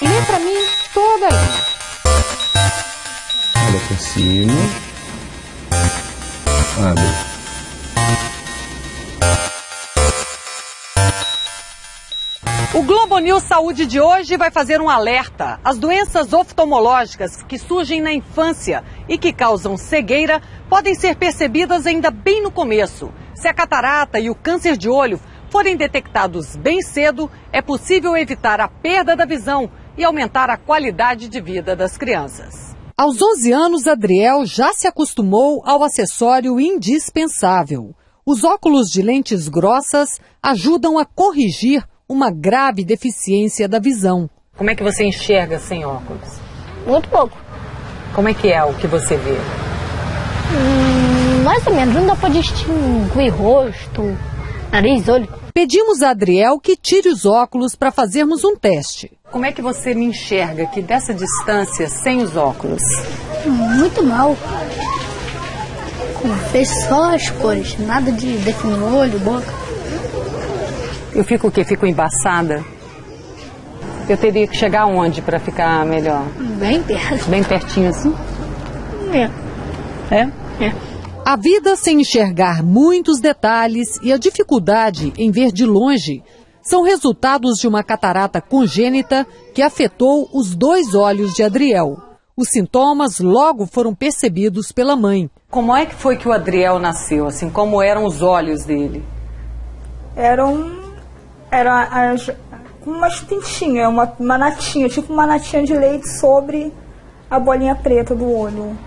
E lê pra mim toda a linha. Olha por cima. Abre. O Globo News Saúde de hoje vai fazer um alerta. As doenças oftalmológicas que surgem na infância e que causam cegueira podem ser percebidas ainda bem no começo. Se a catarata e o câncer de olho forem detectados bem cedo, é possível evitar a perda da visão e aumentar a qualidade de vida das crianças. Aos 11 anos, Adriel já se acostumou ao acessório indispensável. Os óculos de lentes grossas ajudam a corrigir uma grave deficiência da visão. Como é que você enxerga sem óculos? Muito pouco. Como é o que você vê? Mais ou menos, não dá para distinguir rosto, nariz, olho. Pedimos a Adriel que tire os óculos para fazermos um teste. Como é que você me enxerga aqui dessa distância sem os óculos? Muito mal. Fez só as cores, nada de definir olho, boca. Eu fico o quê? Fico embaçada? Eu teria que chegar aonde para ficar melhor? Bem perto. Bem pertinho assim? É. É? A vida sem enxergar muitos detalhes e a dificuldade em ver de longe são resultados de uma catarata congênita que afetou os 2 olhos de Adriel. Os sintomas logo foram percebidos pela mãe. Como é que foi que o Adriel nasceu? Assim, como eram os olhos dele? Era umas pintinhas, uma natinha, tipo uma natinha de leite sobre a bolinha preta do olho.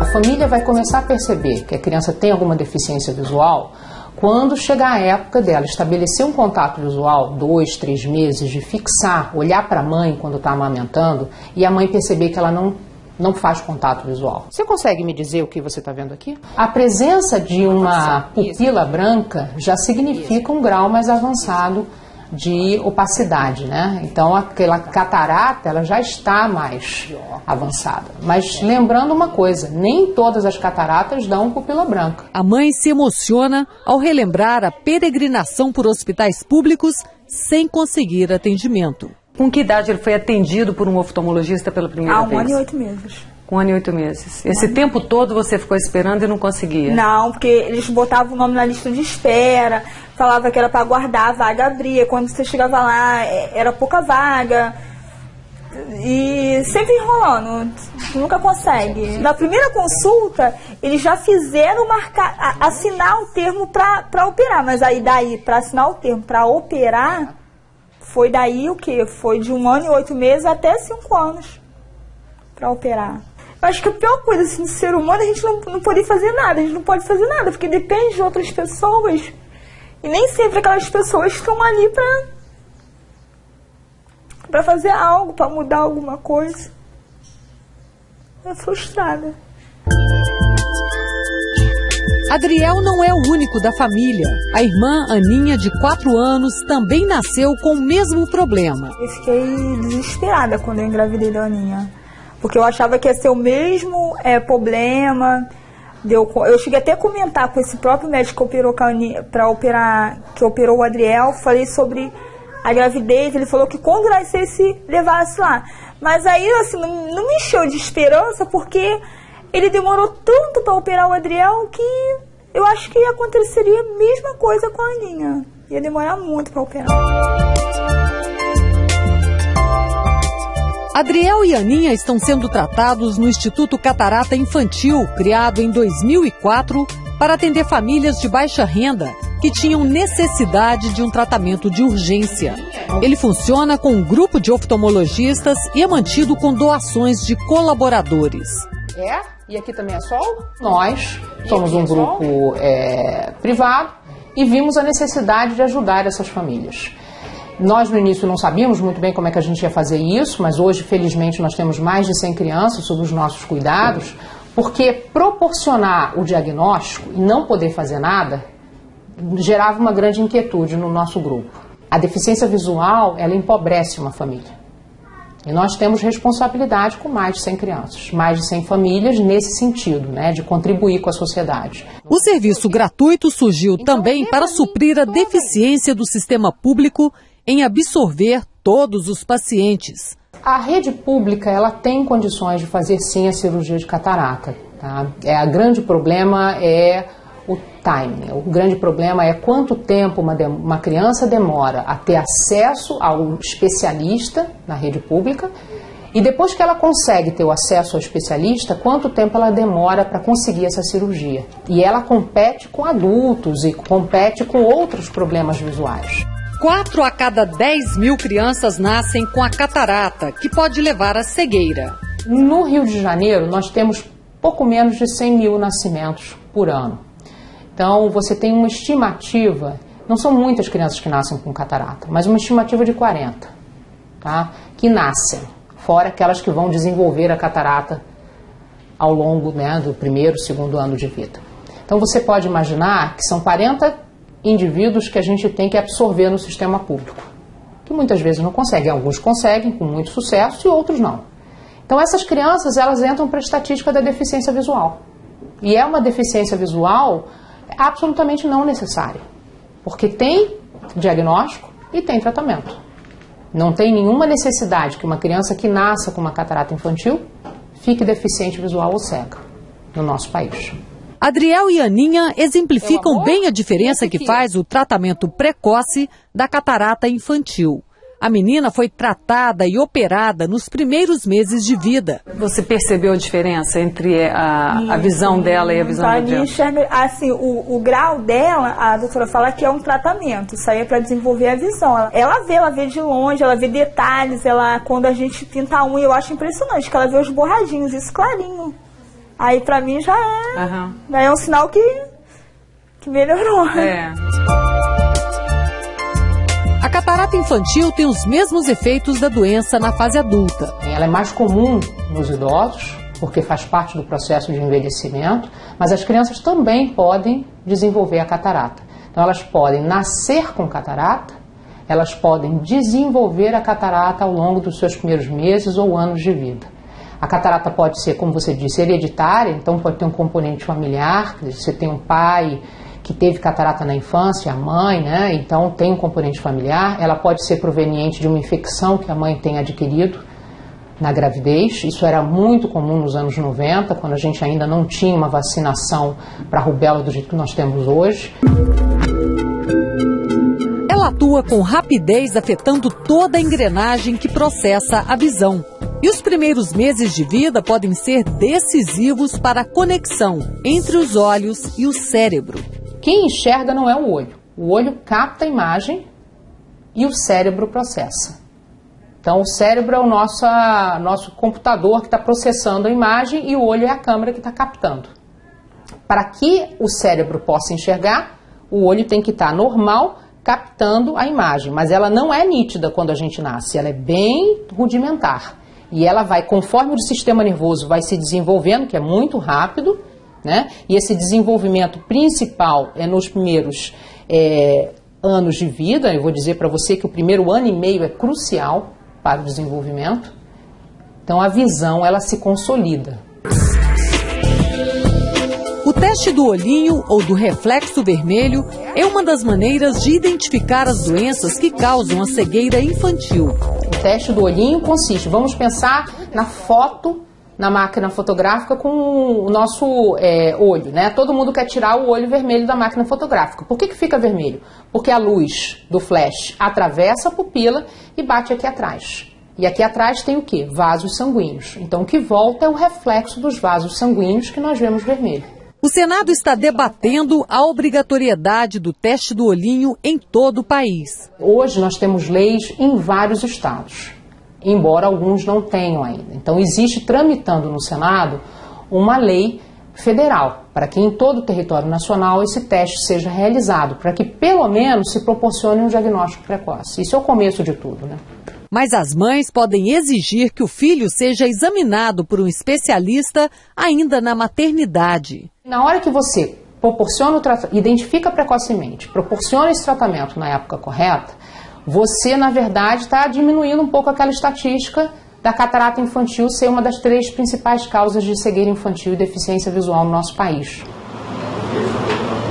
A família vai começar a perceber que a criança tem alguma deficiência visual quando chegar a época dela estabelecer um contato visual, 2, 3 meses, de fixar, olhar para a mãe quando está amamentando e a mãe perceber que ela não faz contato visual. Você consegue me dizer o que você está vendo aqui? A presença de uma pupila branca já significa um grau mais avançado de opacidade, né? Então aquela catarata ela já está mais avançada. Mas lembrando uma coisa, nem todas as cataratas dão pupila branca. A mãe se emociona ao relembrar a peregrinação por hospitais públicos sem conseguir atendimento. Com que idade ele foi atendido por um oftalmologista pela primeira vez? 1 ano e 8 meses. 1 ano e 8 meses. Esse tempo todo você ficou esperando e não conseguia? Não, porque eles botavam o nome na lista de espera, falava que era para aguardar, a vaga abria. Quando você chegava lá, era pouca vaga. E sempre enrolando, nunca consegue. Na primeira consulta, eles já fizeram assinar o termo para operar, mas aí daí, para assinar o termo para operar, foi daí o quê? Foi de 1 ano e 8 meses até 5 anos para operar. Eu acho que a pior coisa assim, do ser humano, a gente não pode fazer nada, a gente não pode fazer nada, porque depende de outras pessoas. E nem sempre aquelas pessoas estão ali para fazer algo, para mudar alguma coisa. É frustrada. Adriel não é o único da família. A irmã Aninha, de 4 anos, também nasceu com o mesmo problema. Eu fiquei desesperada quando eu engravidei da Aninha, porque eu achava que ia ser o mesmo problema. Eu cheguei até a comentar com esse próprio médico que operou que operou o Adriel, falei sobre a gravidez, ele falou que quando nascesse, levasse lá. Mas aí, assim, não me encheu de esperança, porque ele demorou tanto para operar o Adriel que eu acho que aconteceria a mesma coisa com a Aninha. Ia demorar muito para operar. Adriel e Aninha estão sendo tratados no Instituto Catarata Infantil, criado em 2004, para atender famílias de baixa renda que tinham necessidade de um tratamento de urgência. Ele funciona com um grupo de oftalmologistas e é mantido com doações de colaboradores. E aqui também é Sol? Nós somos um grupo privado e vimos a necessidade de ajudar essas famílias. Nós no início não sabíamos muito bem como é que a gente ia fazer isso, mas hoje felizmente nós temos mais de 100 crianças sob os nossos cuidados, porque proporcionar o diagnóstico e não poder fazer nada gerava uma grande inquietude no nosso grupo. A deficiência visual, ela empobrece uma família. E nós temos responsabilidade com mais de 100 crianças, mais de 100 famílias nesse sentido, né, de contribuir com a sociedade. O serviço gratuito surgiu também para suprir a deficiência do sistema público em absorver todos os pacientes. A rede pública, ela tem condições de fazer sim a cirurgia de catarata. Tá? O grande problema é o timing. O grande problema é quanto tempo uma criança demora a ter acesso ao especialista na rede pública e depois que ela consegue ter o acesso ao especialista, quanto tempo ela demora para conseguir essa cirurgia. E ela compete com adultos e compete com outros problemas visuais. 4 a cada 10 mil crianças nascem com a catarata, que pode levar à cegueira. No Rio de Janeiro, nós temos pouco menos de 100 mil nascimentos por ano. Então, você tem uma estimativa, não são muitas crianças que nascem com catarata, mas uma estimativa de 40, tá? Que nascem, fora aquelas que vão desenvolver a catarata ao longo, né, do primeiro, segundo ano de vida. Então, você pode imaginar que são 40 indivíduos que a gente tem que absorver no sistema público, que muitas vezes não conseguem, alguns conseguem com muito sucesso e outros não. Então essas crianças, elas entram para a estatística da deficiência visual, e é uma deficiência visual absolutamente não necessária, porque tem diagnóstico e tem tratamento. Não tem nenhuma necessidade que uma criança que nasça com uma catarata infantil fique deficiente visual ou cega no nosso país. Adriel e Aninha exemplificam bem a diferença que faz o tratamento precoce da catarata infantil. A menina foi tratada e operada nos primeiros meses de vida. Você percebeu a diferença entre a visão dela e a visão do Adriel? Assim, o grau dela, a doutora fala que é um tratamento. Isso aí é para desenvolver a visão. Ela vê de longe, ela vê detalhes. Quando a gente pinta a unha, eu acho impressionante, que ela vê os borradinhos, isso clarinho. Aí pra mim já é um sinal que melhorou. É. A catarata infantil tem os mesmos efeitos da doença na fase adulta. Ela é mais comum nos idosos, porque faz parte do processo de envelhecimento, mas as crianças também podem desenvolver a catarata. Então elas podem nascer com catarata, elas podem desenvolver a catarata ao longo dos seus primeiros meses ou anos de vida. A catarata pode ser, como você disse, hereditária, então pode ter um componente familiar, você tem um pai que teve catarata na infância, a mãe, né? Então tem um componente familiar. Ela pode ser proveniente de uma infecção que a mãe tem adquirido na gravidez. Isso era muito comum nos anos 90, quando a gente ainda não tinha uma vacinação para a rubéola do jeito que nós temos hoje. Ela atua com rapidez, afetando toda a engrenagem que processa a visão. E os primeiros meses de vida podem ser decisivos para a conexão entre os olhos e o cérebro. Quem enxerga não é o olho. O olho capta a imagem e o cérebro processa. Então o cérebro é o nosso computador que está processando a imagem e o olho é a câmera que está captando. Para que o cérebro possa enxergar, o olho tem que estar normal, captando a imagem. Mas ela não é nítida quando a gente nasce, ela é bem rudimentar. E ela vai, conforme o sistema nervoso vai se desenvolvendo, que é muito rápido, né? E esse desenvolvimento principal é nos primeiros anos de vida. Eu vou dizer para você que o primeiro ano e meio é crucial para o desenvolvimento. Então a visão, ela se consolida. O teste do olhinho ou do reflexo vermelho é uma das maneiras de identificar as doenças que causam a cegueira infantil. O teste do olhinho consiste, vamos pensar na foto na máquina fotográfica com o nosso olho, né? Todo mundo quer tirar o olho vermelho da máquina fotográfica. Por que fica vermelho? Porque a luz do flash atravessa a pupila e bate aqui atrás. E aqui atrás tem o quê? Vasos sanguíneos. Então o que volta é o reflexo dos vasos sanguíneos que nós vemos vermelho. O Senado está debatendo a obrigatoriedade do teste do olhinho em todo o país. Hoje nós temos leis em vários estados, embora alguns não tenham ainda. Então existe tramitando no Senado uma lei federal para que em todo o território nacional esse teste seja realizado, para que pelo menos se proporcione um diagnóstico precoce. Isso é o começo de tudo, né? Mas as mães podem exigir que o filho seja examinado por um especialista ainda na maternidade. Na hora que você identifica precocemente, proporciona esse tratamento na época correta, você, na verdade, está diminuindo um pouco aquela estatística da catarata infantil ser uma das 3 principais causas de cegueira infantil e deficiência visual no nosso país.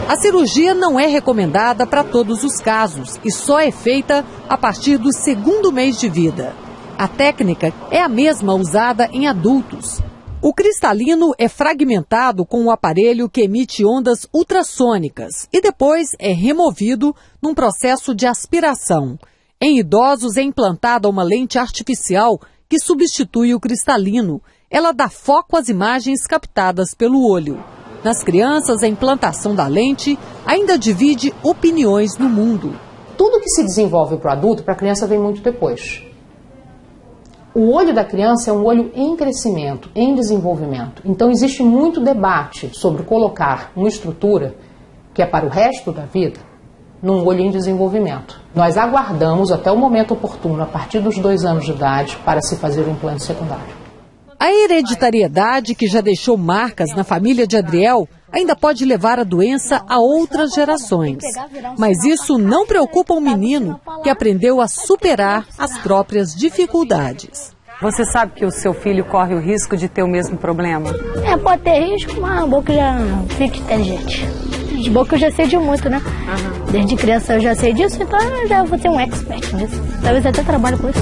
A cirurgia não é recomendada para todos os casos e só é feita a partir do 2º mês de vida. A técnica é a mesma usada em adultos. O cristalino é fragmentado com um aparelho que emite ondas ultrassônicas e depois é removido num processo de aspiração. Em idosos é implantada uma lente artificial que substitui o cristalino. Ela dá foco às imagens captadas pelo olho. Nas crianças, a implantação da lente ainda divide opiniões no mundo. Tudo que se desenvolve para o adulto, para a criança vem muito depois. O olho da criança é um olho em crescimento, em desenvolvimento. Então existe muito debate sobre colocar uma estrutura que é para o resto da vida num olho em desenvolvimento. Nós aguardamos até o momento oportuno, a partir dos 2 anos de idade, para se fazer o implante secundário. A hereditariedade, que já deixou marcas na família de Adriel, ainda pode levar a doença a outras gerações. Mas isso não preocupa o menino, que aprendeu a superar as próprias dificuldades. Você sabe que o seu filho corre o risco de ter o mesmo problema? Pode ter risco, mas a boca já fica inteligente. De boca eu já sei de muito, né? Desde criança eu já sei disso, então eu já vou ter um expert nisso. Talvez até trabalhe com isso.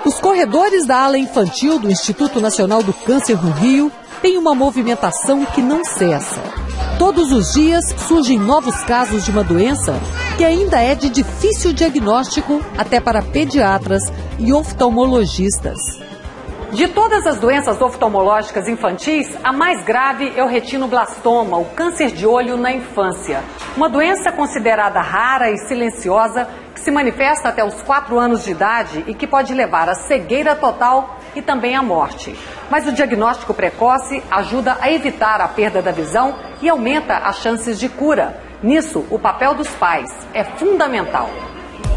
Os corredores da ala infantil do Instituto Nacional do Câncer no Rio têm uma movimentação que não cessa. Todos os dias surgem novos casos de uma doença que ainda é de difícil diagnóstico até para pediatras e oftalmologistas. De todas as doenças oftalmológicas infantis, a mais grave é o retinoblastoma, o câncer de olho na infância. Uma doença considerada rara e silenciosa que se manifesta até os 4 anos de idade e que pode levar à cegueira total e também à morte. Mas o diagnóstico precoce ajuda a evitar a perda da visão e aumenta as chances de cura. Nisso, o papel dos pais é fundamental.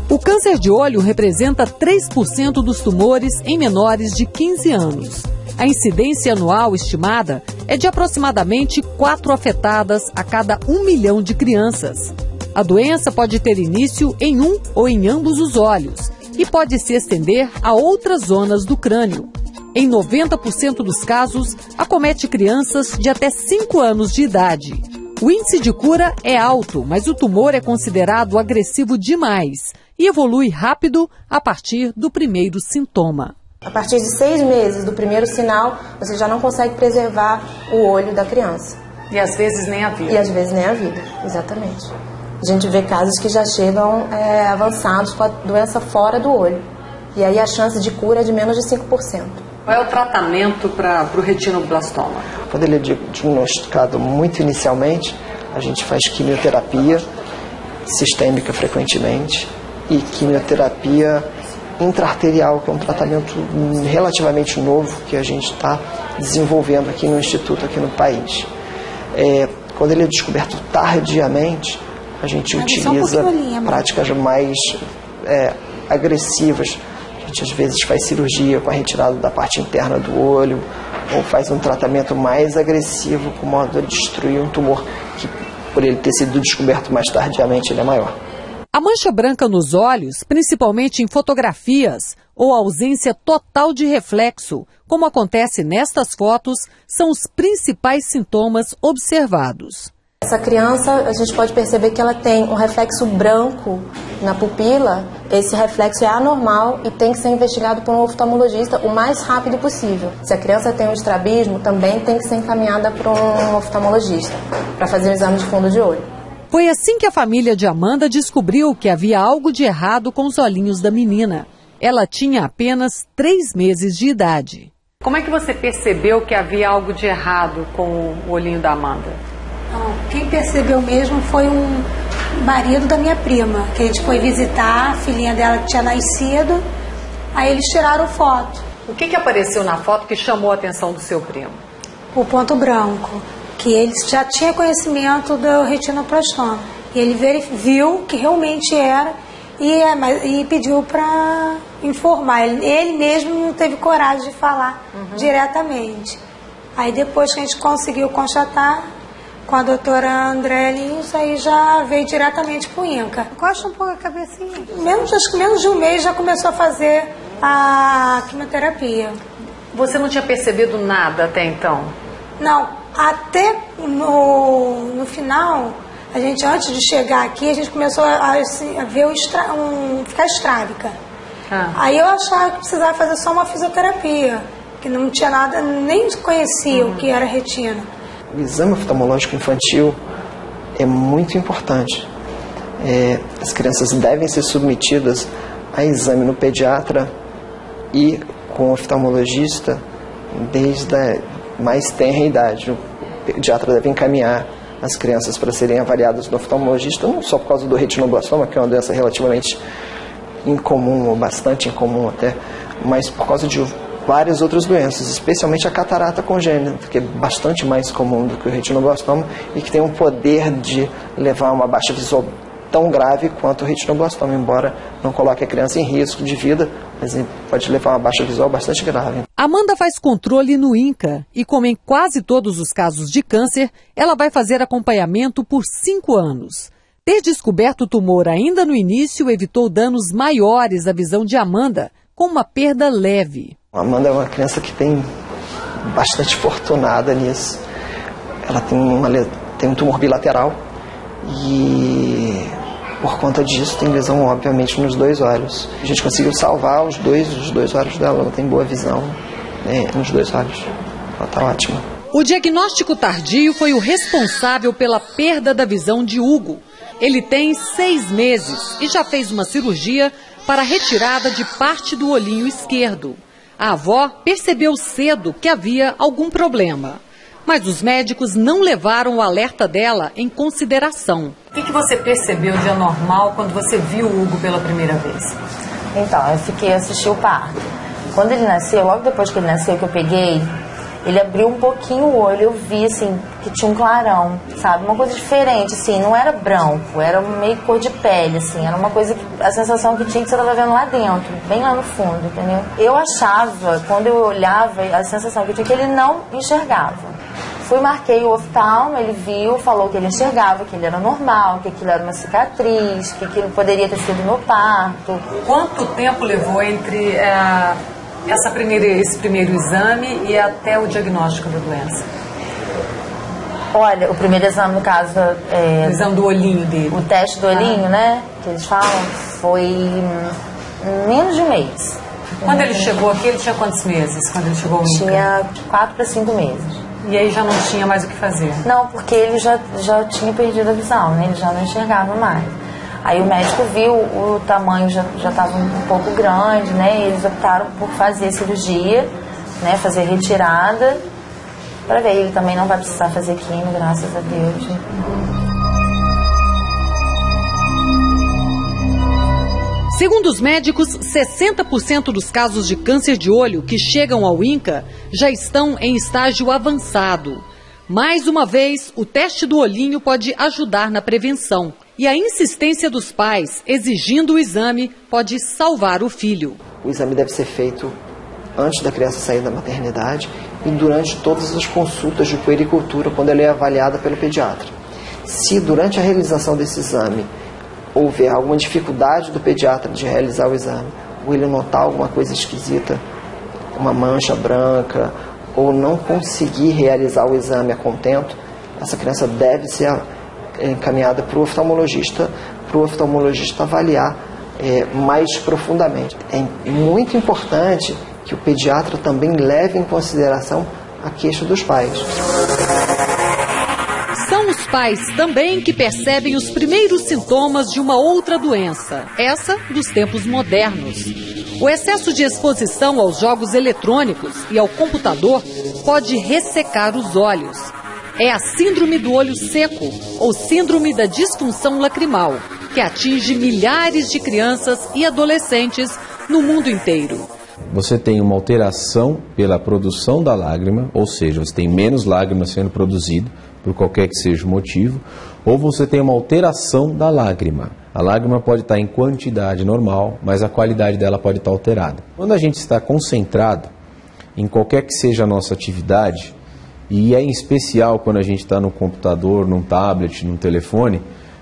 O câncer de olho representa 3% dos tumores em menores de 15 anos. A incidência anual estimada é de aproximadamente 4 afetadas a cada 1 milhão de crianças. A doença pode ter início em um ou em ambos os olhos e pode se estender a outras zonas do crânio. Em 90% dos casos, acomete crianças de até 5 anos de idade. O índice de cura é alto, mas o tumor é considerado agressivo demais e evolui rápido a partir do primeiro sintoma. A partir de 6 meses do primeiro sinal, você já não consegue preservar o olho da criança. E às vezes nem a vida. E às vezes nem a vida, exatamente. A gente vê casos que já chegam avançados com a doença fora do olho. E aí a chance de cura é de menos de 5%. Qual é o tratamento para o retinoblastoma? Quando ele é diagnosticado muito inicialmente, a gente faz quimioterapia sistêmica frequentemente e quimioterapia intraarterial, que é um tratamento relativamente novo que a gente está desenvolvendo aqui no Instituto, aqui no país. Quando ele é descoberto tardiamente, a gente utiliza práticas mais agressivas. A gente às vezes faz cirurgia com a retirada da parte interna do olho ou faz um tratamento mais agressivo com modo de destruir um tumor que, por ele ter sido descoberto mais tardiamente, ele é maior. A mancha branca nos olhos, principalmente em fotografias, ou a ausência total de reflexo, como acontece nestas fotos, são os principais sintomas observados. Essa criança, a gente pode perceber que ela tem um reflexo branco na pupila. Esse reflexo é anormal e tem que ser investigado por um oftalmologista o mais rápido possível. Se a criança tem um estrabismo, também tem que ser encaminhada para um oftalmologista para fazer um exame de fundo de olho. Foi assim que a família de Amanda descobriu que havia algo de errado com os olhinhos da menina. Ela tinha apenas 3 meses de idade. Como é que você percebeu que havia algo de errado com o olhinho da Amanda? Quem percebeu mesmo foi um marido da minha prima, que a gente foi visitar, a filhinha dela que tinha nascido, aí eles tiraram foto. O que apareceu na foto que chamou a atenção do seu primo? O ponto branco, que ele já tinha conhecimento do retinoblastoma. E ele viu que realmente era e pediu para informar. Ele mesmo não teve coragem de falar diretamente. Aí depois que a gente conseguiu constatar, com a doutora Andréa Lins, aí já veio diretamente pro INCA. Encosta um pouco a cabecinha. Acho que menos de um mês já começou a fazer a quimioterapia. Você não tinha percebido nada até então? Não, até no final, a gente, antes de chegar aqui, a gente começou a ver ficar estrábica. Aí eu achava que precisava fazer só uma fisioterapia, que não tinha nada, nem conhecia o que era retina. O exame oftalmológico infantil é muito importante. As crianças devem ser submetidas a exame no pediatra e com o oftalmologista desde a mais tenra idade. O pediatra deve encaminhar as crianças para serem avaliadas no oftalmologista, não só por causa do retinoblastoma, que é uma doença relativamente incomum, ou bastante incomum até, mas por causa de várias outras doenças, especialmente a catarata congênita, que é bastante mais comum do que o retinoblastoma e que tem um poder de levar a uma baixa visual tão grave quanto o retinoblastoma, embora não coloque a criança em risco de vida, mas pode levar a uma baixa visual bastante grave. Amanda faz controle no INCA e, como em quase todos os casos de câncer, ela vai fazer acompanhamento por 5 anos. Ter descoberto o tumor ainda no início evitou danos maiores à visão de Amanda, com uma perda leve. A Amanda é uma criança que tem bastante fortunada nisso. Ela tem um tumor bilateral e, por conta disso, tem lesão, obviamente, nos 2 olhos. A gente conseguiu salvar os dois olhos dela. Ela tem boa visão nos 2 olhos. Ela está ótima. O diagnóstico tardio foi o responsável pela perda da visão de Hugo. Ele tem 6 meses e já fez uma cirurgia para a retirada de parte do olhinho esquerdo. A avó percebeu cedo que havia algum problema, mas os médicos não levaram o alerta dela em consideração. O que você percebeu de anormal quando você viu o Hugo pela primeira vez? Então, eu assisti o parto. Quando ele nasceu, logo depois que ele nasceu, que eu peguei, ele abriu um pouquinho o olho, eu vi, assim, que tinha um clarão, sabe? Uma coisa diferente, assim, não era branco, era meio cor de pele, assim, era uma coisa que, a sensação que tinha que você estava vendo lá dentro, bem lá no fundo, entendeu? Eu achava, quando eu olhava, a sensação que eu tinha que ele não enxergava. Marquei o oftalmo, ele viu, falou que ele enxergava, que ele era normal, que aquilo era uma cicatriz, que aquilo poderia ter sido no parto. Quanto tempo levou entre esse primeiro exame e até o diagnóstico da doença? Olha, o primeiro exame, no caso... o exame do olhinho dele. O teste do olhinho, né, que eles falam, foi menos de um mês. Quando ele chegou aqui, ele tinha quantos meses? Quando ele chegou ao INCA? Tinha 4 para 5 meses. E aí já não tinha mais o que fazer? Não, porque ele já tinha perdido a visão, né? Ele já não enxergava mais. Aí o médico viu, o tamanho já estava um pouco grande, né? E eles optaram por fazer cirurgia, né? Fazer retirada, para ver. Ele também não vai precisar fazer quimio, graças a Deus. Segundo os médicos, 60% dos casos de câncer de olho que chegam ao INCA já estão em estágio avançado. Mais uma vez, o teste do olhinho pode ajudar na prevenção. E a insistência dos pais exigindo o exame pode salvar o filho. O exame deve ser feito antes da criança sair da maternidade e durante todas as consultas de puericultura, quando ela é avaliada pelo pediatra. Se durante a realização desse exame houver alguma dificuldade do pediatra de realizar o exame, ou ele notar alguma coisa esquisita, uma mancha branca, ou não conseguir realizar o exame a contento, essa criança deve ser encaminhada para o oftalmologista avaliar mais profundamente. É muito importante que o pediatra também leve em consideração a queixa dos pais. São os pais também que percebem os primeiros sintomas de uma outra doença, essa dos tempos modernos. O excesso de exposição aos jogos eletrônicos e ao computador pode ressecar os olhos. É a síndrome do olho seco, ou síndrome da disfunção lacrimal, que atinge milhares de crianças e adolescentes no mundo inteiro. Você tem uma alteração pela produção da lágrima, ou seja, você tem menos lágrimas sendo produzido, por qualquer que seja o motivo, ou você tem uma alteração da lágrima. A lágrima pode estar em quantidade normal, mas a qualidade dela pode estar alterada. Quando a gente está concentrado em qualquer que seja a nossa atividade, E em especial quando a gente está no computador, num tablet, num telefone,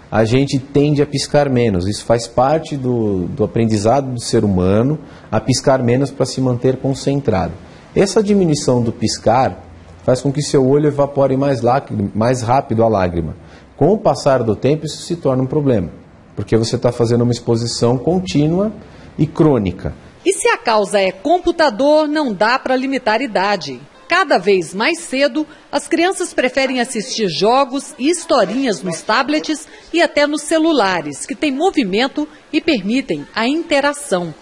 a gente tende a piscar menos. Isso faz parte do aprendizado do ser humano, a piscar menos para se manter concentrado. Essa diminuição do piscar faz com que seu olho evapore mais rápido a lágrima. Com o passar do tempo, isso se torna um problema, porque você está fazendo uma exposição contínua e crônica. E se a causa é computador, não dá para limitar a idade. Cada vez mais cedo, as crianças preferem assistir jogos e historinhas nos tablets e até nos celulares, que têm movimento e permitem a interação.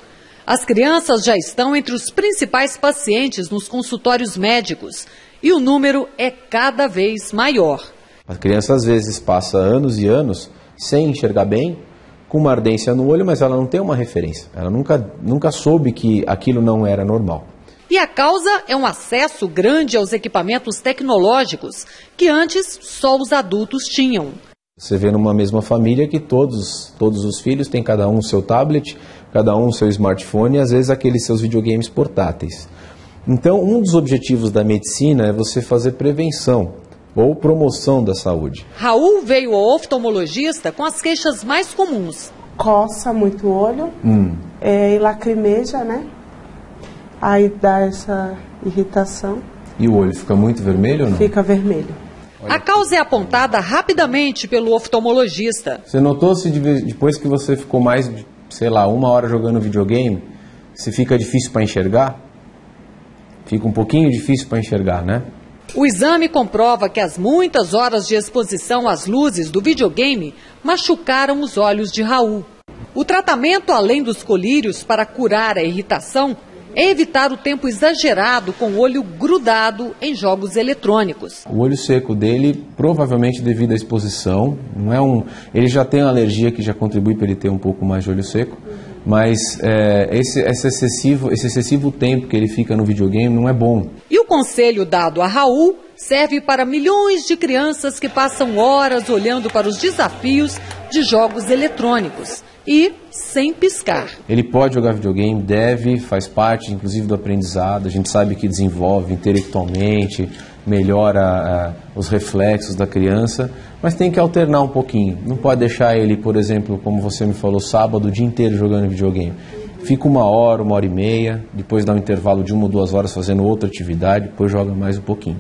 As crianças já estão entre os principais pacientes nos consultórios médicos e o número é cada vez maior. A criança às vezes passa anos e anos sem enxergar bem, com uma ardência no olho, mas ela não tem uma referência. Ela nunca soube que aquilo não era normal. E a causa é um acesso grande aos equipamentos tecnológicos que antes só os adultos tinham. Você vê numa mesma família que todos os filhos têm cada um o seu tablet, cada um o seu smartphone e às vezes aqueles seus videogames portáteis. Então, um dos objetivos da medicina é você fazer prevenção ou promoção da saúde. Raul veio ao oftalmologista com as queixas mais comuns. Coça muito o olho e lacrimeja, né? Aí dá essa irritação. E o olho fica muito vermelho ou não? Fica vermelho. A causa é apontada rapidamente pelo oftalmologista. Você notou se depois que você ficou mais, sei lá, 1 hora jogando videogame, se fica difícil para enxergar? Fica um pouquinho difícil para enxergar, né? O exame comprova que as muitas horas de exposição às luzes do videogame machucaram os olhos de Raul. O tratamento, além dos colírios para curar a irritação, é evitar o tempo exagerado com o olho grudado em jogos eletrônicos. O olho seco dele, provavelmente devido à exposição, ele já tem uma alergia que já contribui para ele ter um pouco mais de olho seco, mas esse excessivo tempo que ele fica no videogame não é bom. E o conselho dado a Raul serve para milhões de crianças que passam horas olhando para os desafios de jogos eletrônicos e sem piscar. Ele pode jogar videogame, faz parte inclusive do aprendizado, a gente sabe que desenvolve intelectualmente, melhora os reflexos da criança, mas tem que alternar um pouquinho. Não pode deixar ele, por exemplo, como você me falou, sábado o dia inteiro jogando videogame. Fica 1 hora, 1h30, depois dá um intervalo de 1 ou 2 horas fazendo outra atividade, depois joga mais um pouquinho.